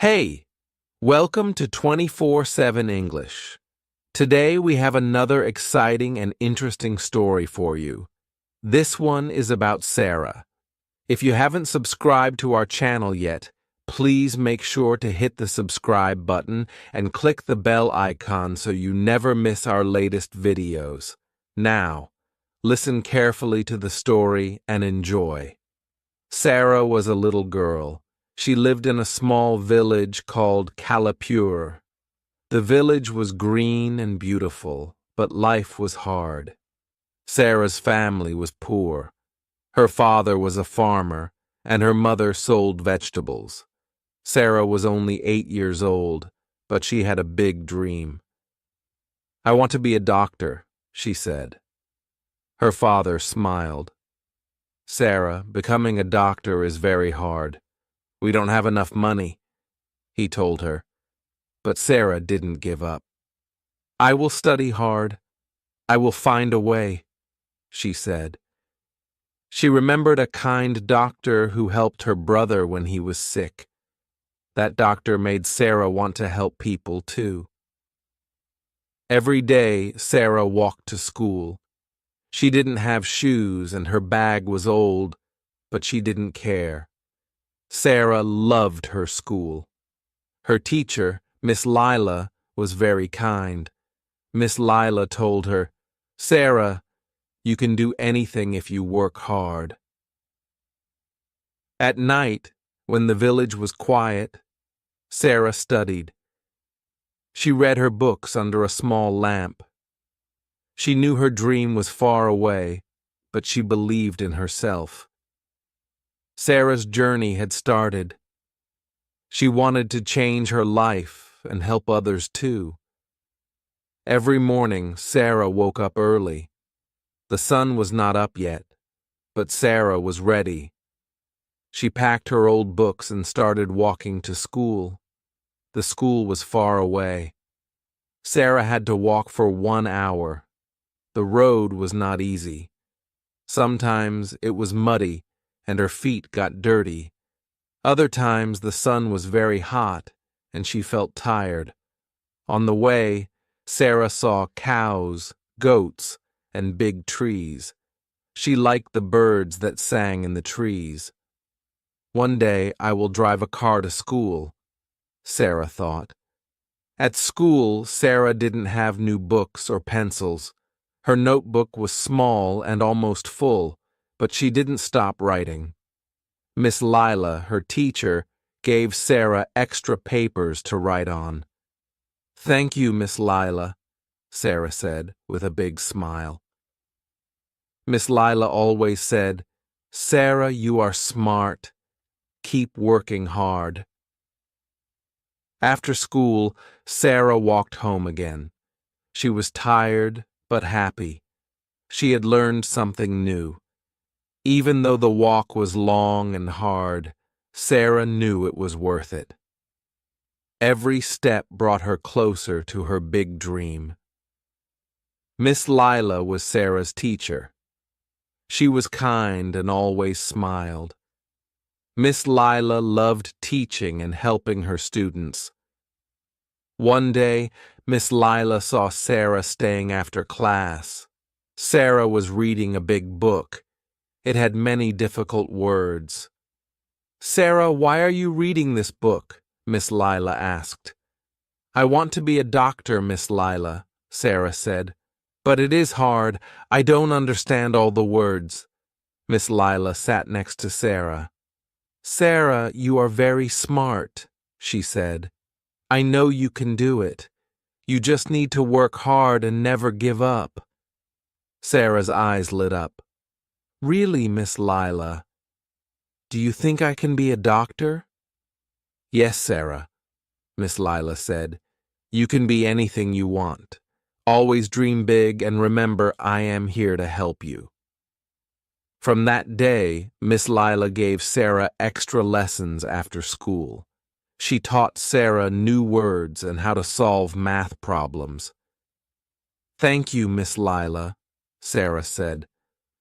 Hey, welcome to 24/7 English. Today we have another exciting and interesting story for you. This one is about Sarah. If you haven't subscribed to our channel yet, please make sure to hit the subscribe button and click the bell icon so you never miss our latest videos. Now, listen carefully to the story and enjoy. Sarah was a little girl. She lived in a small village called Calipure. The village was green and beautiful, but life was hard. Sarah's family was poor. Her father was a farmer, and her mother sold vegetables. Sarah was only 8 years old, but she had a big dream. "I want to be a doctor," she said. Her father smiled. "Sarah, becoming a doctor is very hard. We don't have enough money," he told her. But Sarah didn't give up. "I will study hard. I will find a way," she said. She remembered a kind doctor who helped her brother when he was sick. That doctor made Sarah want to help people too. Every day, Sarah walked to school. She didn't have shoes and her bag was old, but she didn't care. Sarah loved her school. Her teacher, Miss Lila, was very kind. Miss Lila told her, "Sarah, you can do anything if you work hard." At night, when the village was quiet, Sarah studied. She read her books under a small lamp. She knew her dream was far away, but she believed in herself. Sarah's journey had started. She wanted to change her life and help others too. Every morning, Sarah woke up early. The sun was not up yet, but Sarah was ready. She packed her old books and started walking to school. The school was far away. Sarah had to walk for 1 hour. The road was not easy. Sometimes it was muddy and her feet got dirty. Other times the sun was very hot and she felt tired. On the way, Sarah saw cows, goats, and big trees. She liked the birds that sang in the trees. "One day I will drive a car to school," Sarah thought. At school, Sarah didn't have new books or pencils. Her notebook was small and almost full, but she didn't stop writing. Miss Lila, her teacher, gave Sarah extra papers to write on. "Thank you, Miss Lila," Sarah said with a big smile. Miss Lila always said, "Sarah, you are smart. Keep working hard." After school, Sarah walked home again. She was tired but happy. She had learned something new. Even though the walk was long and hard, Sarah knew it was worth it. Every step brought her closer to her big dream. Miss Lila was Sarah's teacher. She was kind and always smiled. Miss Lila loved teaching and helping her students. One day, Miss Lila saw Sarah staying after class. Sarah was reading a big book. It had many difficult words. "Sarah, why are you reading this book?" Miss Lila asked. "I want to be a doctor, Miss Lila," Sarah said. "But it is hard. I don't understand all the words." Miss Lila sat next to Sarah. "Sarah, you are very smart," she said. "I know you can do it. You just need to work hard and never give up." Sarah's eyes lit up. "Really, Miss Lila? Do you think I can be a doctor?" "Yes, Sarah," Miss Lila said. "You can be anything you want. Always dream big and remember I am here to help you." From that day, Miss Lila gave Sarah extra lessons after school. She taught Sarah new words and how to solve math problems. "Thank you, Miss Lila," Sarah said.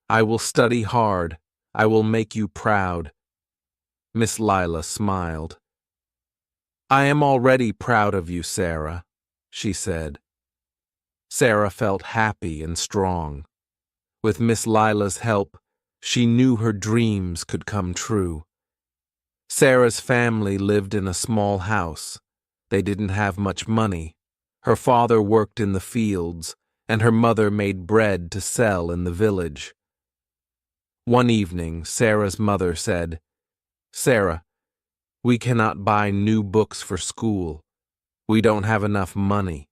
"I will study hard. I will make you proud." Miss Lila smiled. I am already proud of you, Sarah, she said. Sarah felt happy and strong. With Miss Lila's help, she knew her dreams could come true. Sarah's family lived in a small house. They didn't have much money. Her father worked in the fields, and her mother made bread to sell in the village. One evening, Sarah's mother said, "Sarah, we cannot buy new books for school. We don't have enough money."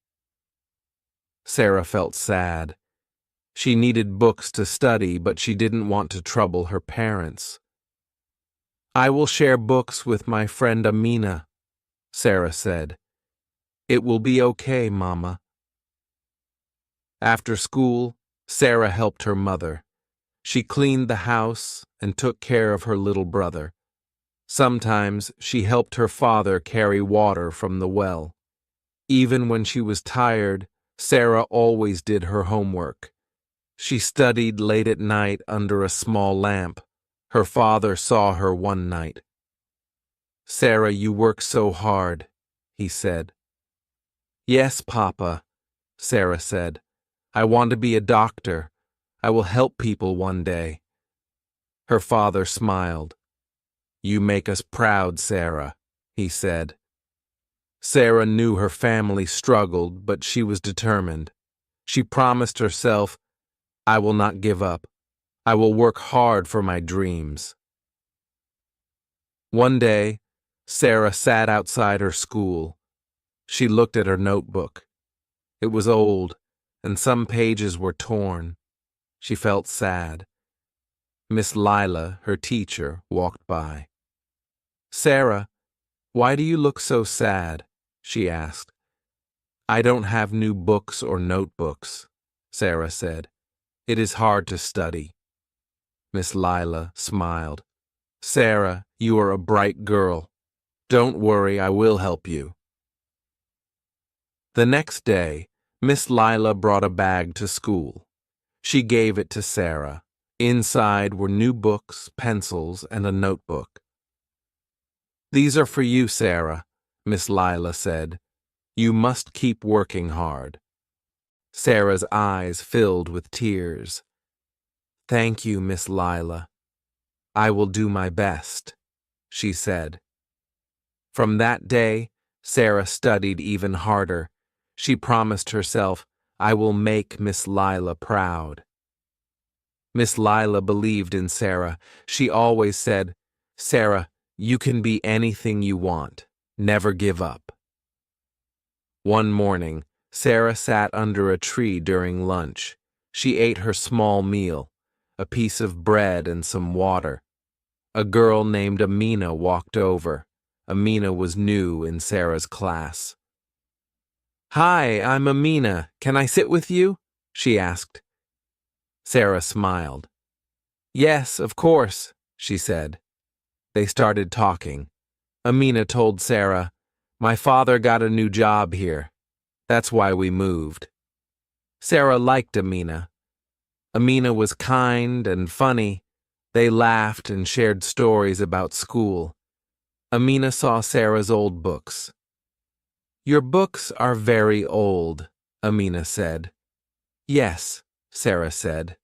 Sarah felt sad. She needed books to study, but she didn't want to trouble her parents. "I will share books with my friend Amina," Sarah said. "It will be okay, Mama." After school, Sarah helped her mother. She cleaned the house and took care of her little brother. Sometimes she helped her father carry water from the well. Even when she was tired, Sarah always did her homework. She studied late at night under a small lamp. Her father saw her one night. "Sarah, you work so hard," he said. "Yes, Papa," Sarah said. "I want to be a doctor. I will help people one day." Her father smiled. "You make us proud, Sarah," he said. Sarah knew her family struggled, but she was determined. She promised herself, "I will not give up. I will work hard for my dreams." One day, Sarah sat outside her school. She looked at her notebook. It was old, and some pages were torn. She felt sad. Miss Lila, her teacher, walked by. "Sarah, why do you look so sad?" she asked. "I don't have new books or notebooks," Sarah said. "It is hard to study." Miss Lila smiled. "Sarah, you are a bright girl. Don't worry, I will help you." The next day, Miss Lila brought a bag to school. She gave it to Sarah. Inside were new books, pencils, and a notebook. "These are for you, Sarah," Miss Lila said. "You must keep working hard." Sarah's eyes filled with tears. "Thank you, Miss Lila. I will do my best," she said. From that day, Sarah studied even harder. She promised herself, "I will make Miss Lila proud." Miss Lila believed in Sarah. She always said, "Sarah, you can be anything you want. Never give up." One morning, Sarah sat under a tree during lunch. She ate her small meal, a piece of bread and some water. A girl named Amina walked over. Amina was new in Sarah's class. "Hi, I'm Amina. Can I sit with you?" she asked. Sarah smiled. "Yes, of course," she said. They started talking. Amina told Sarah, "My father got a new job here. That's why we moved." Sarah liked Amina. Amina was kind and funny. They laughed and shared stories about school. Amina saw Sarah's old books. "Your books are very old," Amina said. "Yes," Sarah said.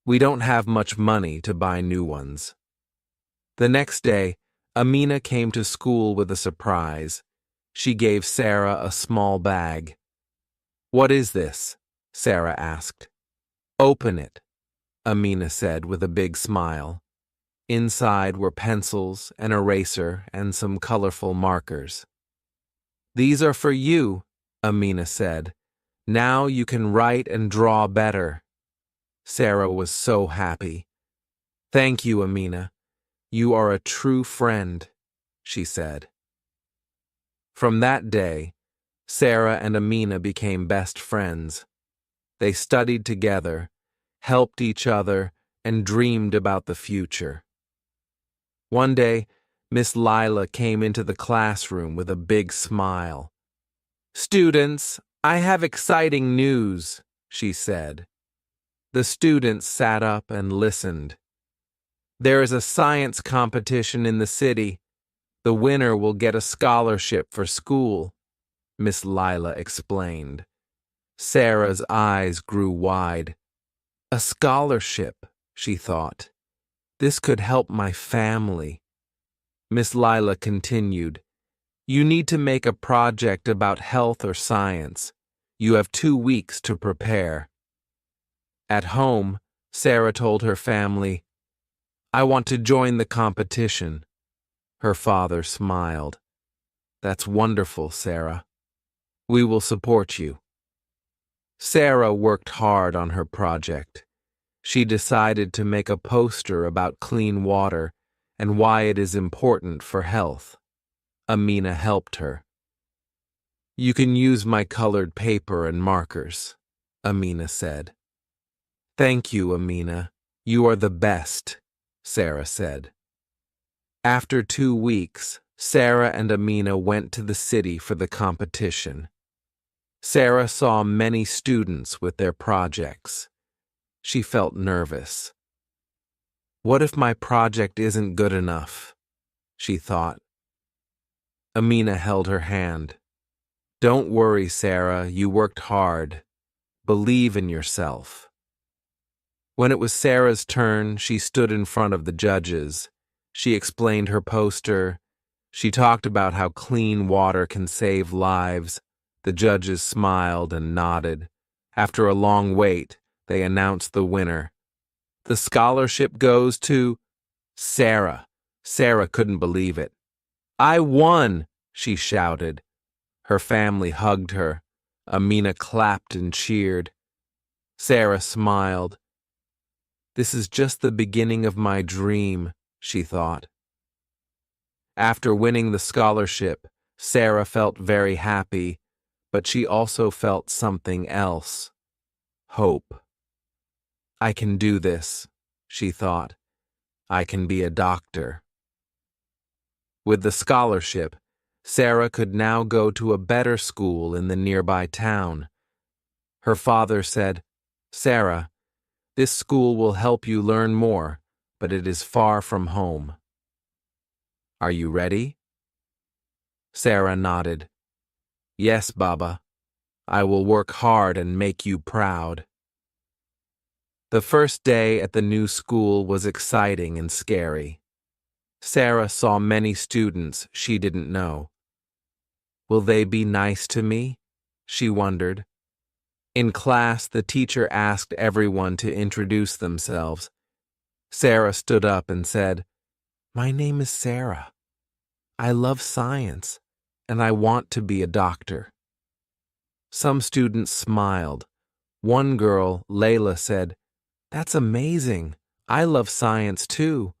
"We don't have much money to buy new ones." The next day, Amina came to school with a surprise. She gave Sarah a small bag. "What is this?" Sarah asked. "Open it," Amina said with a big smile. Inside were pencils, an eraser, and some colorful markers. "These are for you," Amina said. "Now you can write and draw better." Sarah was so happy. "Thank you, Amina. You are a true friend," she said. From that day, Sarah and Amina became best friends. They studied together, helped each other, and dreamed about the future. One day, Miss Lila came into the classroom with a big smile. "Students, I have exciting news," she said. The students sat up and listened. "There is a science competition in the city. The winner will get a scholarship for school, Miss Lila explained. Sarah's eyes grew wide. A scholarship, she thought. This could help my family. Miss Lila continued, You need to make a project about health or science. You have 2 weeks to prepare. At home, Sarah told her family, I want to join the competition. Her father smiled. That's wonderful, Sarah. We will support you. Sarah worked hard on her project. She decided to make a poster about clean water and why it is important for health. Amina helped her. You can use my colored paper and markers, Amina said. Thank you, Amina. You are the best, Sarah said. After 2 weeks, Sarah and Amina went to the city for the competition. Sarah saw many students with their projects. She felt nervous. What if my project isn't good enough? She thought. Amina held her hand. Don't worry, Sarah, you worked hard. Believe in yourself. When it was Sarah's turn, she stood in front of the judges. She explained her poster. She talked about how clean water can save lives. The judges smiled and nodded. After a long wait, they announced the winner. The scholarship goes to Sarah. Sarah couldn't believe it. I won, she shouted. Her family hugged her. Amina clapped and cheered. Sarah smiled. This is just the beginning of my dream, she thought. After winning the scholarship, Sarah felt very happy, but she also felt something else. Hope. I can do this, she thought. I can be a doctor. With the scholarship, Sarah could now go to a better school in the nearby town. Her father said, Sarah, this school will help you learn more, but it is far from home. Are you ready? Sarah nodded. Yes, Baba. I will work hard and make you proud. The first day at the new school was exciting and scary. Sarah saw many students she didn't know. Will they be nice to me? She wondered. In class, the teacher asked everyone to introduce themselves. Sarah stood up and said, My name is Sarah. I love science, and I want to be a doctor. Some students smiled. One girl, Layla, said, That's amazing. I love science too.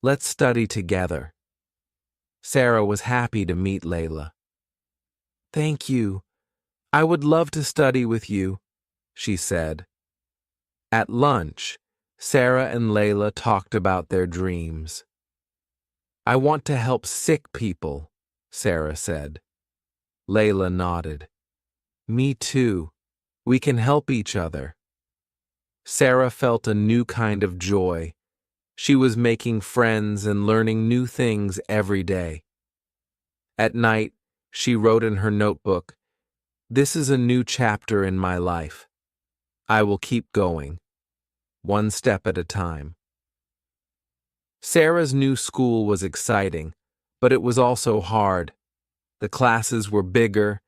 Let's study together. Sarah was happy to meet Layla. Thank you. I would love to study with you, she said. At lunch, Sarah and Layla talked about their dreams. I want to help sick people, Sarah said. Layla nodded. Me too. We can help each other. Sarah felt a new kind of joy. She was making friends and learning new things every day. At night, she wrote in her notebook, This is a new chapter in my life. I will keep going, one step at a time. Sarah's new school was exciting, but it was also hard. The classes were bigger,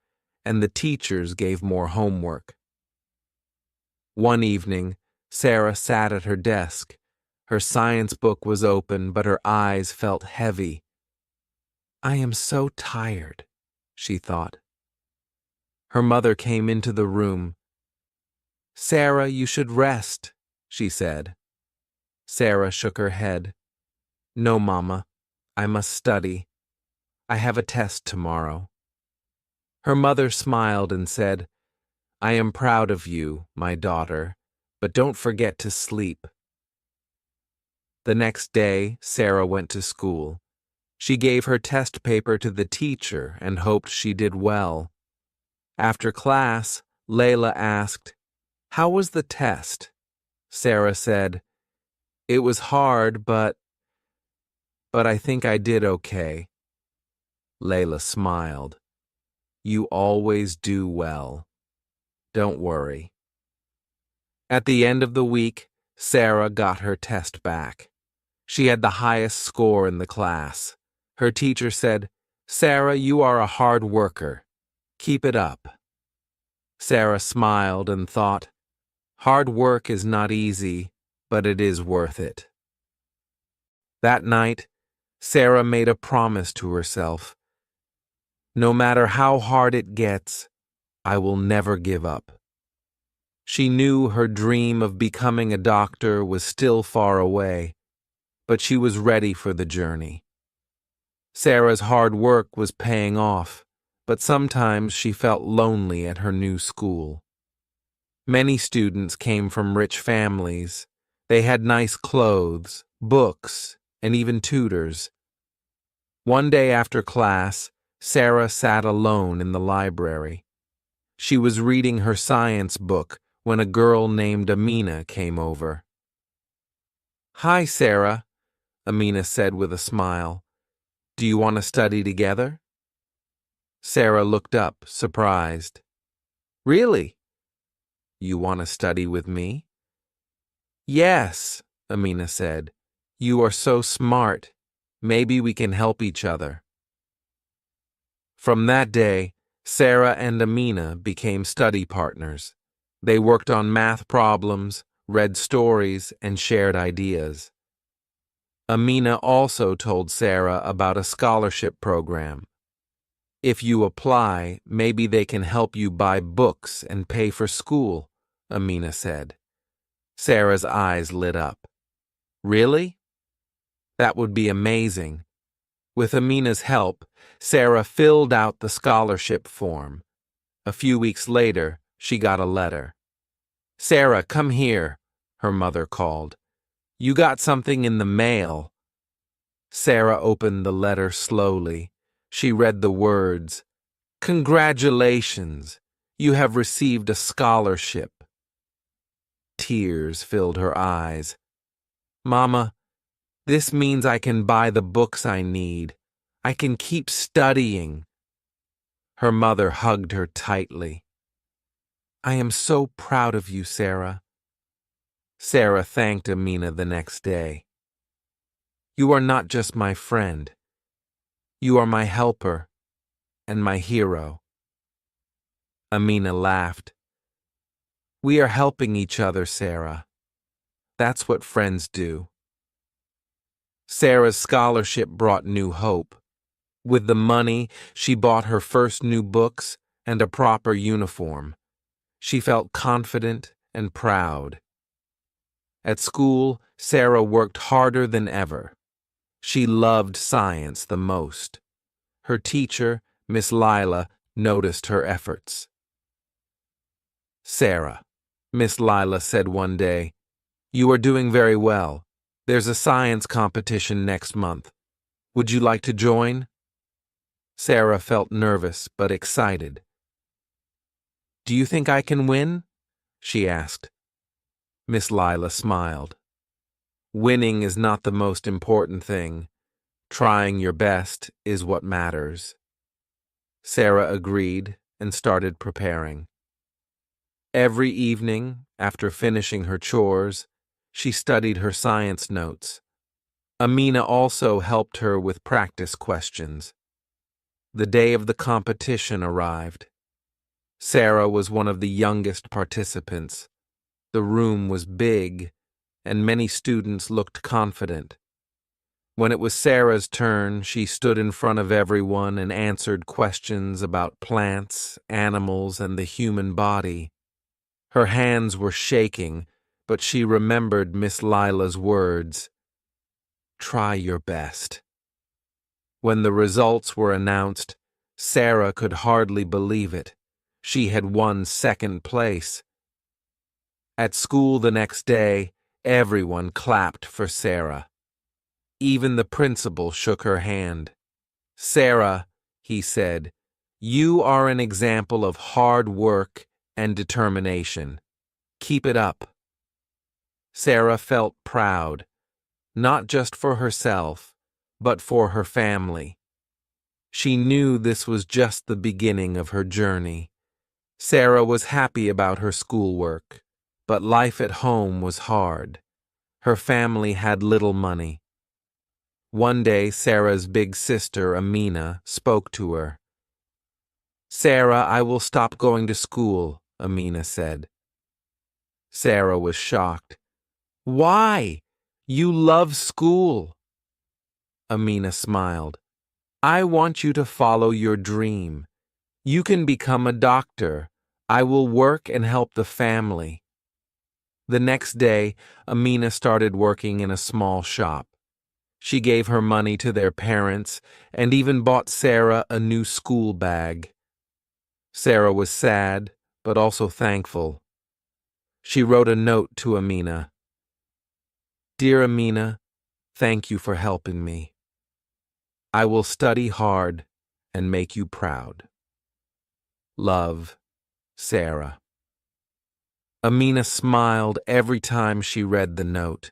and the teachers gave more homework. One evening, Sarah sat at her desk. Her science book was open, but her eyes felt heavy. I am so tired, she thought. Her mother came into the room. Sarah, you should rest, she said. Sarah shook her head. No, Mama, I must study. I have a test tomorrow. Her mother smiled and said, I am proud of you, my daughter, but don't forget to sleep. The next day, Sarah went to school. She gave her test paper to the teacher and hoped she did well. After class, Layla asked, How was the test? Sarah said, It was hard, but but I think I did okay. Layla smiled. You always do well. Don't worry. At the end of the week, Sarah got her test back. She had the highest score in the class. Her teacher said, "Sarah, you are a hard worker. Keep it up." Sarah smiled and thought, hard work is not easy, but it is worth it. That night, Sarah made a promise to herself. No matter how hard it gets, I will never give up. She knew her dream of becoming a doctor was still far away, but she was ready for the journey. Sarah's hard work was paying off, but sometimes she felt lonely at her new school. Many students came from rich families. They had nice clothes, books, and even tutors. One day after class, Sarah sat alone in the library. She was reading her science book when a girl named Amina came over. "Hi, Sarah," Amina said with a smile. "Do you want to study together?" Sarah looked up, surprised. "Really? You want to study with me?" "Yes," Amina said. "You are so smart. Maybe we can help each other." From that day, Sarah and Amina became study partners. They worked on math problems, read stories, and shared ideas. Amina also told Sarah about a scholarship program. "If you apply, maybe they can help you buy books and pay for school," Amina said. Sarah's eyes lit up. "Really? That would be amazing." With Amina's help, Sarah filled out the scholarship form. A few weeks later, she got a letter. "Sarah, come here," her mother called. "You got something in the mail." Sarah opened the letter slowly. She read the words, "Congratulations, you have received a scholarship." Tears filled her eyes. "Mama, this means I can buy the books I need. I can keep studying." Her mother hugged her tightly. "I am so proud of you, Sarah." Sarah thanked Amina the next day. "You are not just my friend. You are my helper and my hero." Amina laughed. "We are helping each other, Sarah. That's what friends do." Sarah's scholarship brought new hope. With the money, she bought her first new books and a proper uniform. She felt confident and proud. At school, Sarah worked harder than ever. She loved science the most. Her teacher, Miss Lila, noticed her efforts. "Sarah," Miss Lila said one day, "you are doing very well. There's a science competition next month. Would you like to join?" Sarah felt nervous but excited. "Do you think I can win?" she asked. Miss Lila smiled. "Winning is not the most important thing. Trying your best is what matters." Sarah agreed and started preparing. Every evening, after finishing her chores, she studied her science notes. Amina also helped her with practice questions. The day of the competition arrived. Sarah was one of the youngest participants. The room was big, and many students looked confident. When it was Sarah's turn, she stood in front of everyone and answered questions about plants, animals, and the human body. Her hands were shaking, but she remembered Miss Lila's words, "Try your best." When the results were announced, Sarah could hardly believe it. She had won second place. At school the next day, everyone clapped for Sarah. Even the principal shook her hand. "Sarah," he said, "you are an example of hard work and determination. Keep it up." Sarah felt proud, not just for herself, but for her family. She knew this was just the beginning of her journey. Sarah was happy about her schoolwork, but life at home was hard. Her family had little money. One day, Sarah's big sister, Amina, spoke to her. "Sarah, I will stop going to school," Amina said. Sarah was shocked. "Why? You love school." Amina smiled. "I want you to follow your dream. You can become a doctor. I will work and help the family." The next day, Amina started working in a small shop. She gave her money to their parents and even bought Sarah a new school bag. Sarah was sad, but also thankful. She wrote a note to Amina. "Dear Amina, thank you for helping me. I will study hard and make you proud. Love, Sarah." Amina smiled every time she read the note.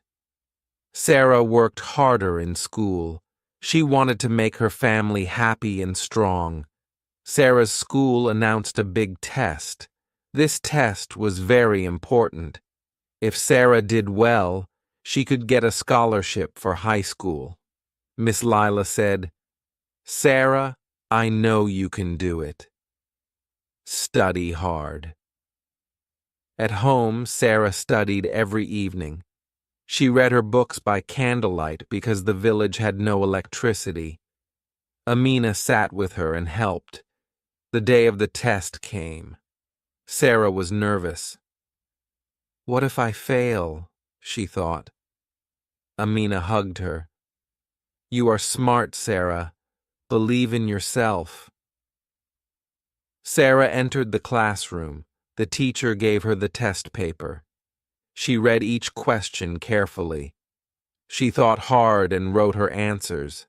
Sarah worked harder in school. She wanted to make her family happy and strong. Sarah's school announced a big test. This test was very important. If Sarah did well, she could get a scholarship for high school. Miss Lila said, "Sarah, I know you can do it. Study hard." At home, Sarah studied every evening. She read her books by candlelight because the village had no electricity. Amina sat with her and helped. The day of the test came. Sarah was nervous. "What if I fail?" she thought. Amina hugged her. "You are smart, Sarah. Believe in yourself." Sarah entered the classroom. The teacher gave her the test paper. She read each question carefully. She thought hard and wrote her answers.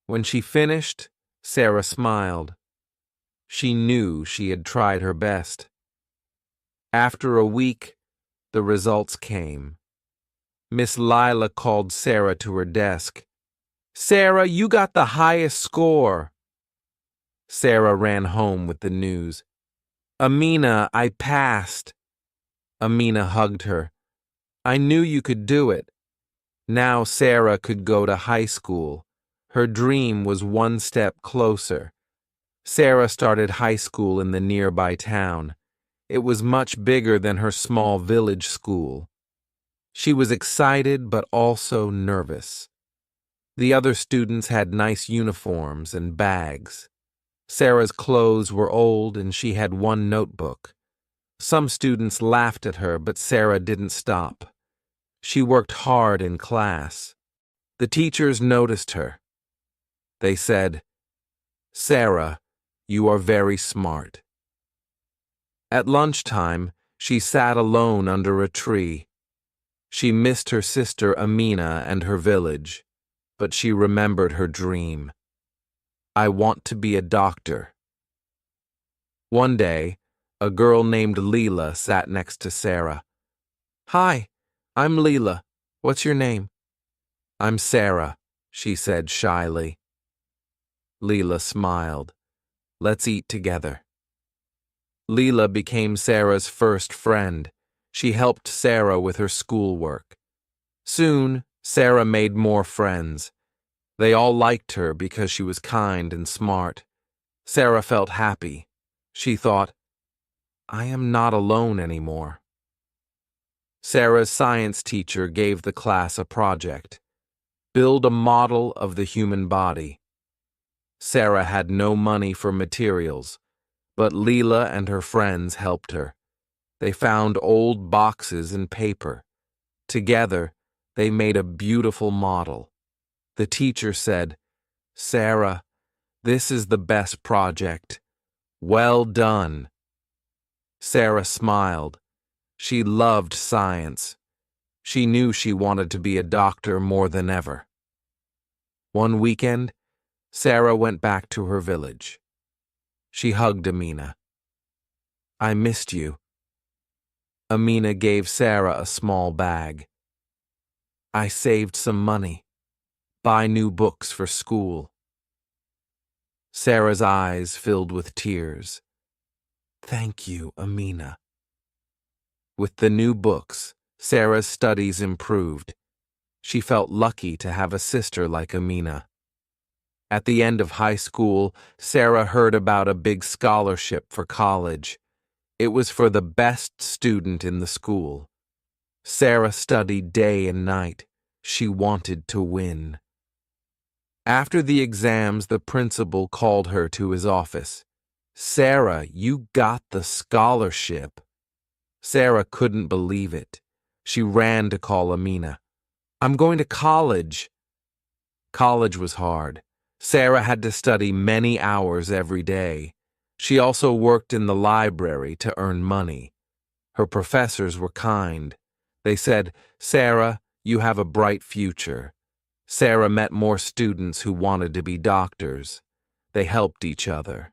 When she finished, Sarah smiled. She knew she had tried her best. After a week, the results came. Miss Lila called Sarah to her desk. "Sarah, you got the highest score." Sarah ran home with the news. "Amina, I passed." Amina hugged her. "I knew you could do it." Now Sarah could go to high school. Her dream was one step closer. Sarah started high school in the nearby town. It was much bigger than her small village school. She was excited but also nervous. The other students had nice uniforms and bags. Sarah's clothes were old and she had one notebook. Some students laughed at her, but Sarah didn't stop. She worked hard in class. The teachers noticed her. They said, "Sarah, you are very smart." At lunchtime, she sat alone under a tree. She missed her sister Amina and her village, but she remembered her dream. "I want to be a doctor." One day, a girl named Leela sat next to Sarah. "Hi, I'm Leela. What's your name?" "I'm Sarah," she said shyly. Leela smiled. "Let's eat together." Leela became Sarah's first friend. She helped Sarah with her schoolwork. Soon, Sarah made more friends. They all liked her because she was kind and smart. Sarah felt happy. She thought, "I am not alone anymore." Sarah's science teacher gave the class a project. Build a model of the human body. Sarah had no money for materials, but Leela and her friends helped her. They found old boxes and paper. Together, they made a beautiful model. The teacher said, "Sarah, this is the best project. Well done." Sarah smiled. She loved science. She knew she wanted to be a doctor more than ever. One weekend, Sarah went back to her village. She hugged Amina. "I missed you." Amina gave Sarah a small bag. "I saved some money. buy new books for school. Sarah's eyes filled with tears. Thank you, Amina. With the new books, Sarah's studies improved. She felt lucky to have a sister like Amina. At the end of high school, Sarah heard about a big scholarship for college. It was for the best student in the school. Sarah studied day and night. She wanted to win. After the exams, the principal called her to his office. Sarah, you got the scholarship. Sarah couldn't believe it. She ran to call Amina. I'm going to college. College was hard. Sarah had to study many hours every day. She also worked in the library to earn money. Her professors were kind. They said, Sarah, you have a bright future. Sarah met more students who wanted to be doctors. They helped each other.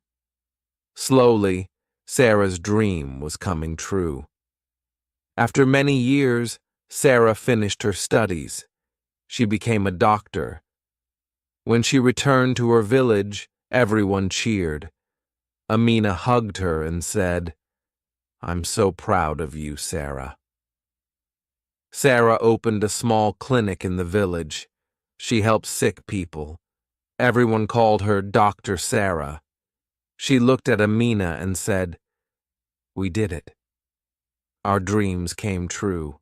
Slowly, Sarah's dream was coming true. After many years, Sarah finished her studies. She became a doctor. When she returned to her village, everyone cheered. Amina hugged her and said, I'm so proud of you, Sarah. Sarah opened a small clinic in the village. She helped sick people. Everyone called her Dr. Sarah. She looked at Amina and said, We did it. Our dreams came true.